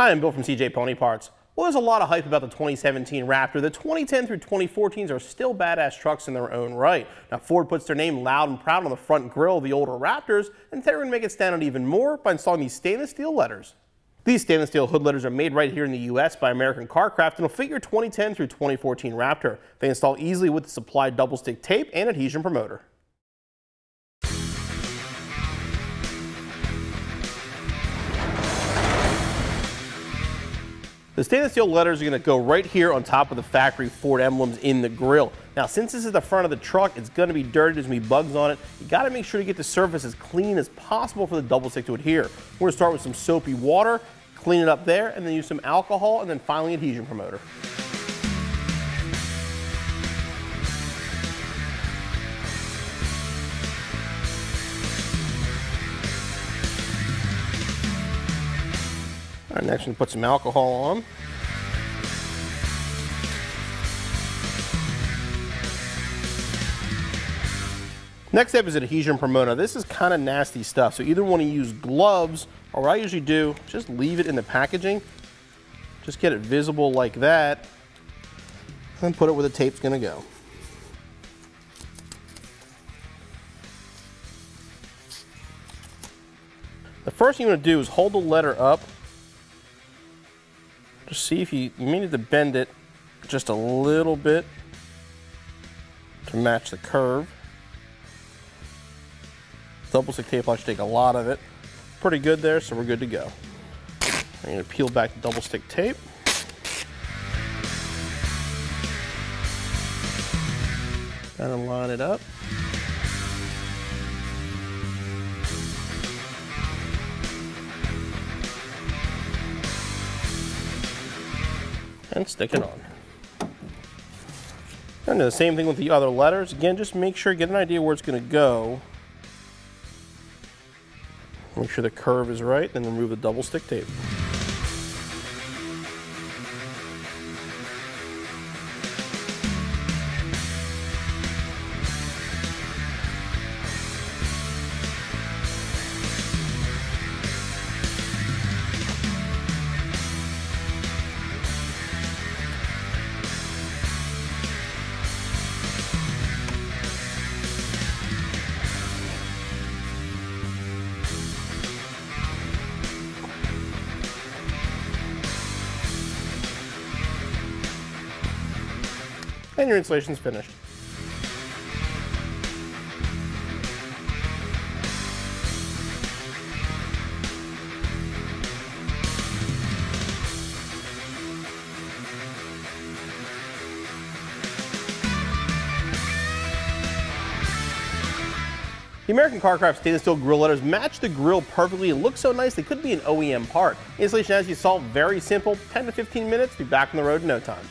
Hi, I'm Bill from CJ Pony Parts. Well, there's a lot of hype about the 2017 Raptor. The 2010 through 2014s are still badass trucks in their own right. Now, Ford puts their name loud and proud on the front grille of the older Raptors, and they're going to make it stand out even more by installing these stainless steel letters. These stainless steel hood letters are made right here in the U.S. by American Carcraft and will fit your 2010 through 2014 Raptor. They install easily with the supplied double-stick tape and adhesion promoter. The stainless steel letters are going to go right here on top of the factory Ford emblems in the grille. Now, since this is the front of the truck, it's going to be dirty. There's going to be bugs on it. You got to make sure to get the surface as clean as possible for the double stick to adhere. We're going to start with some soapy water, clean it up there, and then use some alcohol, and then finally adhesion promoter. All right, next we're going to put some alcohol on. Next step is adhesion promoter. This is kind of nasty stuff, so either want to use gloves, or what I usually do, just leave it in the packaging. Just get it visible like that, and put it where the tape's going to go. The first thing you want to do is hold the letter up. Just see if you may need to bend it just a little bit to match the curve. Double stick tape, I should take a lot of it. Pretty good there, so we're good to go. I'm going to peel back the double stick tape. Kind of line it up. And stick it on. And do the same thing with the other letters. Again, just make sure, get an idea where it's going to go. Make sure the curve is right, then remove the double stick tape. And your installation is finished. The American Carcraft stainless steel grille letters match the grille perfectly and look so nice they could be an OEM part. Installation, as you saw, very simple, 10 to 15 minutes. Be back on the road in no time.